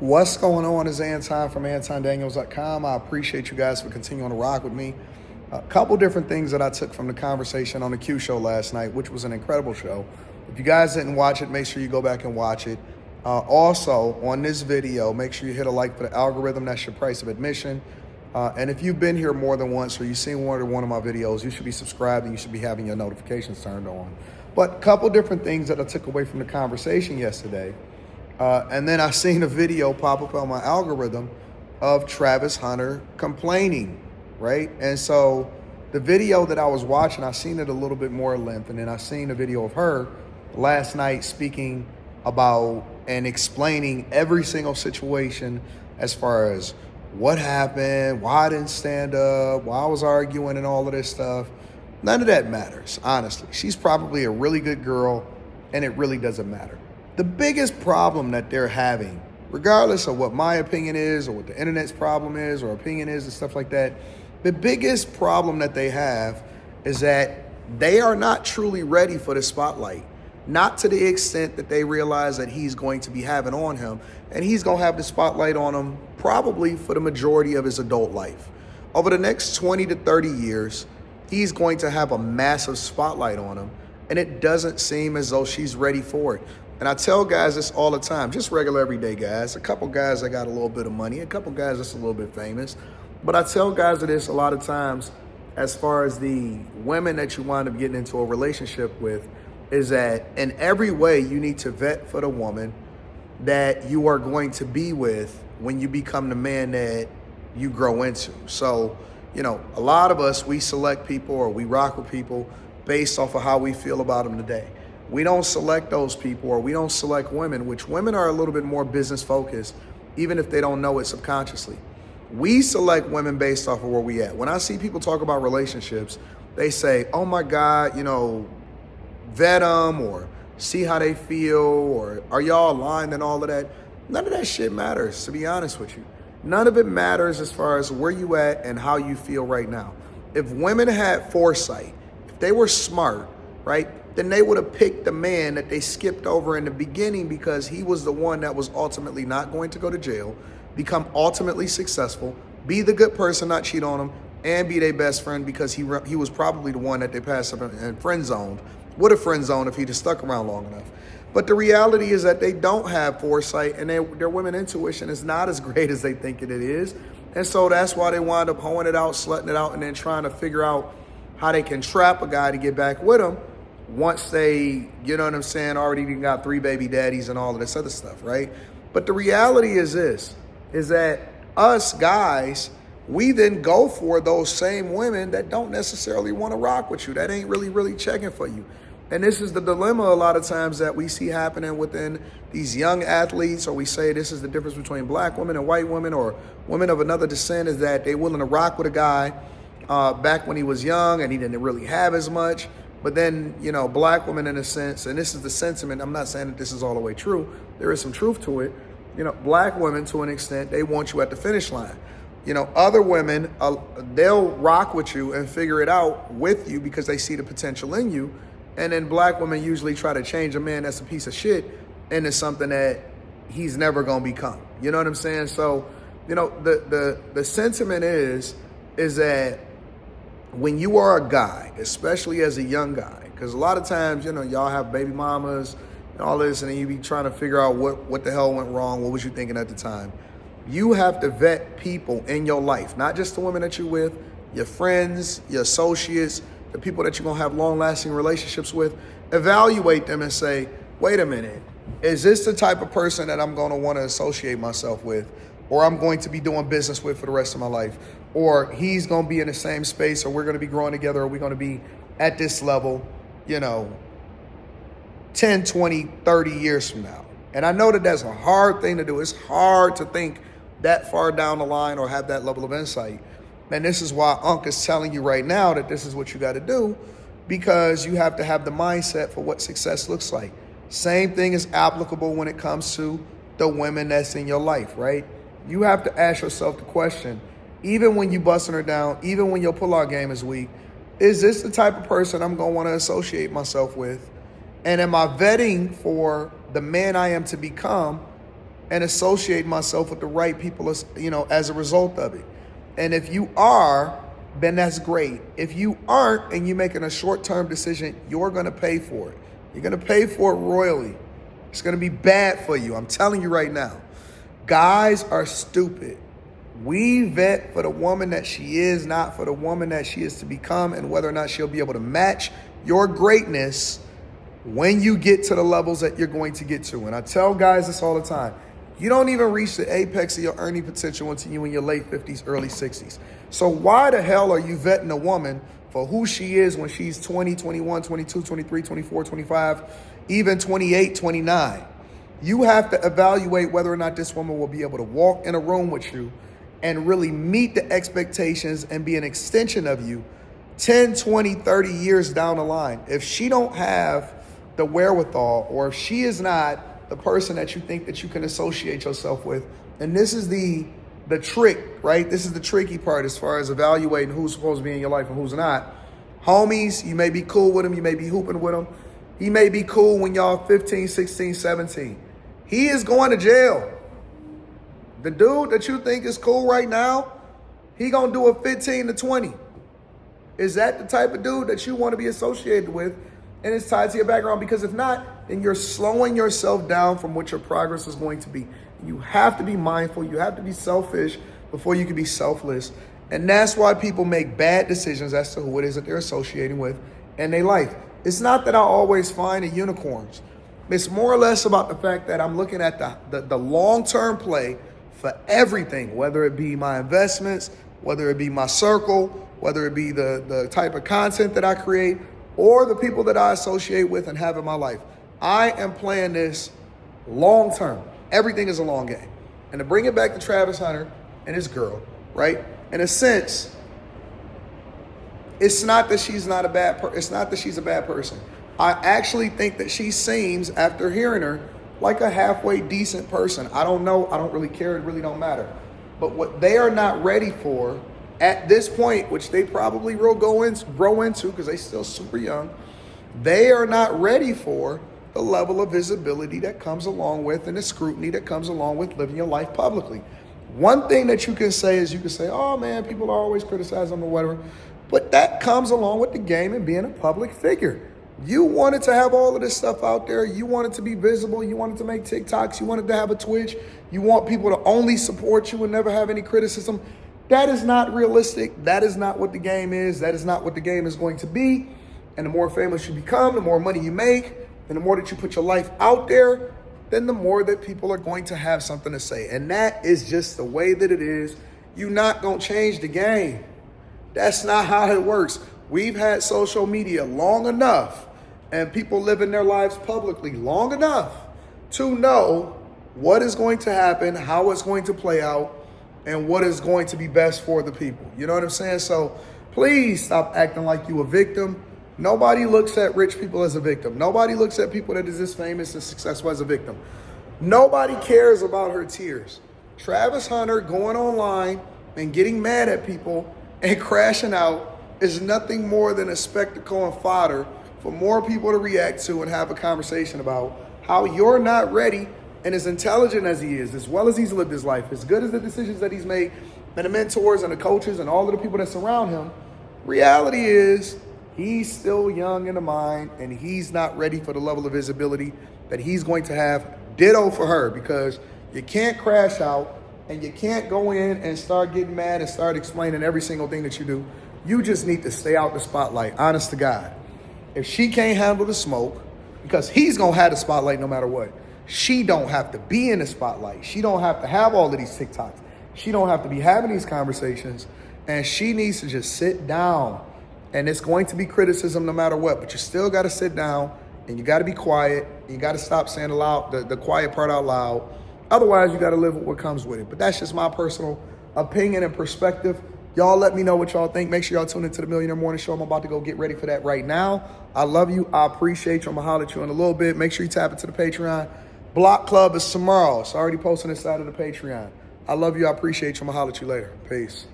What's going on is Anton from antondaniels.com. I appreciate you guys for continuing to rock with me. A couple different things that I took from the conversation on the Q show last night, which was an incredible show. If you guys didn't watch it, make sure you go back and watch it. Also, on this video, make sure you hit a like for the algorithm. That's your price of admission. And if you've been here more than once or you've seen one of my videos, you should be subscribed and you should be having your notifications turned on. But a couple different things that I took away from the conversation yesterday. And then I seen a video pop up on my algorithm of Travis Hunter complaining, right? And so the video that I was watching, I seen it a little bit more length, and then I seen a video of her last night speaking about and explaining every single situation as far as what happened, why I didn't stand up, why I was arguing and all of this stuff. None of that matters, honestly. She's probably a really good girl, and it really doesn't matter. The biggest problem that they're having, regardless of what my opinion is or what the internet's problem is or opinion is and stuff like that, the biggest problem that they have is that they are not truly ready for the spotlight. Not to the extent that they realize that he's going to be having on him, and he's going to have the spotlight on him probably for the majority of his adult life. Over the next 20 to 30 years, he's going to have a massive spotlight on him, and it doesn't seem as though she's ready for it. And I tell guys this all the time, just regular everyday guys, a couple guys that got a little bit of money, a couple guys that's a little bit famous. But I tell guys this a lot of times as far as the women that you wind up getting into a relationship with is that in every way you need to vet for the woman that you are going to be with when you become the man that you grow into. So, you know, a lot of us, we select people or we rock with people based off of how we feel about them today. We don't select those people, or we don't select women, which women are a little bit more business focused, even if they don't know it subconsciously. We select women based off of where we at. When I see people talk about relationships, they say, oh my God, you know, vet them or see how they feel, or are y'all aligned and all of that. None of that shit matters, to be honest with you. None of it matters as far as where you at and how you feel right now. If women had foresight, if they were smart, right, then they would have picked the man that they skipped over in the beginning because he was the one that was ultimately not going to go to jail, become ultimately successful, be the good person, not cheat on them, and be their best friend because he was probably the one that they passed up and friend zoned, would have friend zoned if he'd have stuck around long enough. But the reality is that they don't have foresight, and their women intuition is not as great as they think it is. And so that's why they wind up hoeing it out, slutting it out, and then trying to figure out how they can trap a guy to get back with him once they, you know what I'm saying, already got 3 baby daddies and all of this other stuff, right? But the reality is this, is that us guys, we then go for those same women that don't necessarily want to rock with you, that ain't really checking for you. And this is the dilemma a lot of times that we see happening within these young athletes, or we say this is the difference between black women and white women or women of another descent, is that they're willing to rock with a guy back when he was young and he didn't really have as much. But then, you know, black women in a sense, and this is the sentiment, I'm not saying that this is all the way true, there is some truth to it. You know, black women to an extent, they want you at the finish line. You know, other women, they'll rock with you and figure it out with you because they see the potential in you. And then black women usually try to change a man that's a piece of shit into something that he's never gonna become. You know what I'm saying? So, you know, the sentiment is that when you are a guy, especially as a young guy, because a lot of times, you know, y'all have baby mamas and all this, and then you be trying to figure out what the hell went wrong, what was you thinking at the time. You have to vet people in your life, not just the women that you're with, your friends, your associates, the people that you're gonna have long-lasting relationships with. Evaluate them and say, wait a minute, is this the type of person that I'm gonna wanna associate myself with, or I'm going to be doing business with for the rest of my life? Or he's going to be in the same space, or we're going to be growing together, or we're going to be at this level, you know, 10, 20, 30 years from now. And I know that that's a hard thing to do. It's hard to think that far down the line or have that level of insight. And this is why Unc is telling you right now that this is what you got to do, because you have to have the mindset for what success looks like. Same thing is applicable when it comes to the women that's in your life, right? You have to ask yourself the question, even when you busting her down, even when your pull-out game is weak, is this the type of person I'm going to want to associate myself with? And am I vetting for the man I am to become and associate myself with the right people, as a result of it. And if you are, then that's great. If you aren't and you're making a short-term decision, you're going to pay for it. You're going to pay for it royally. It's going to be bad for you. I'm telling you right now. Guys are stupid. We vet for the woman that she is, not for the woman that she is to become, and whether or not she'll be able to match your greatness when you get to the levels that you're going to get to. And I tell guys this all the time. You don't even reach the apex of your earning potential until you're in your late 50s, early 60s. So why the hell are you vetting a woman for who she is when she's 20, 21, 22, 23, 24, 25, even 28, 29? You have to evaluate whether or not this woman will be able to walk in a room with you and really meet the expectations and be an extension of you 10, 20, 30 years down the line. If she don't have the wherewithal, or if she is not the person that you think that you can associate yourself with, and this is the trick, right? This is the tricky part as far as evaluating who's supposed to be in your life and who's not. Homies, you may be cool with him, you may be hooping with him. He may be cool when y'all 15, 16, 17. He is going to jail. The dude that you think is cool right now, he gonna do a 15 to 20. Is that the type of dude that you want to be associated with and it's tied to your background? Because if not, then you're slowing yourself down from what your progress is going to be. You have to be mindful. You have to be selfish before you can be selfless. And that's why people make bad decisions as to who it is that they're associating with in their life. It's not that I always find the unicorns. It's more or less about the fact that I'm looking at the long-term play for everything, whether it be my investments, whether it be my circle, whether it be the type of content that I create, or the people that I associate with and have in my life. I am playing this long term. Everything is a long game. And to bring it back to Travis Hunter and his girl, right? In a sense, it's not that she's not a bad it's not that she's a bad person. I actually think that she seems, after hearing her, like a halfway decent person. I don't know. I don't really care. It really don't matter. But what they are not ready for at this point, which they probably will grow into because they're still super young, they are not ready for the level of visibility that comes along with and the scrutiny that comes along with living your life publicly. One thing that you can say is you can say, oh man, people are always criticizing them or whatever, but that comes along with the game and being a public figure. You wanted to have all of this stuff out there. You wanted to be visible. You wanted to make TikToks. You wanted to have a Twitch. You want people to only support you and never have any criticism. That is not realistic. That is not what the game is. That is not what the game is going to be. And the more famous you become, the more money you make, and the more that you put your life out there, then the more that people are going to have something to say. And that is just the way that it is. You're not going to change the game. That's not how it works. We've had social media long enough and people living their lives publicly long enough to know what is going to happen, how it's going to play out, and what is going to be best for the people. You know what I'm saying? So please stop acting like you a victim. Nobody looks at rich people as a victim. Nobody looks at people that is this famous and successful as a victim. Nobody cares about her tears. Travis Hunter going online and getting mad at people and crashing out is nothing more than a spectacle and fodder for more people to react to and have a conversation about how you're not ready. And as intelligent as he is, as well as he's lived his life, as good as the decisions that he's made, and the mentors and the coaches and all of the people that surround him, reality is he's still young in the mind and he's not ready for the level of visibility that he's going to have. Ditto for her, because you can't crash out and you can't go in and start getting mad and start explaining every single thing that you do. You just need to stay out the spotlight, honest to God. If she can't handle the smoke, because he's going to have the spotlight no matter what. She don't have to be in the spotlight. She don't have to have all of these TikToks. She don't have to be having these conversations. And she needs to just sit down. And it's going to be criticism no matter what. But you still got to sit down and you got to be quiet. You got to stop saying the quiet part out loud. Otherwise, you got to live with what comes with it. But that's just my personal opinion and perspective. Y'all let me know what y'all think. Make sure y'all tune into the Millionaire Morning Show. I'm about to go get ready for that right now. I love you. I appreciate you. I'm going to holler at you in a little bit. Make sure you tap into the Patreon. Block Club is tomorrow. It's already posted inside of the Patreon. I love you. I appreciate you. I'm going to holler at you later. Peace.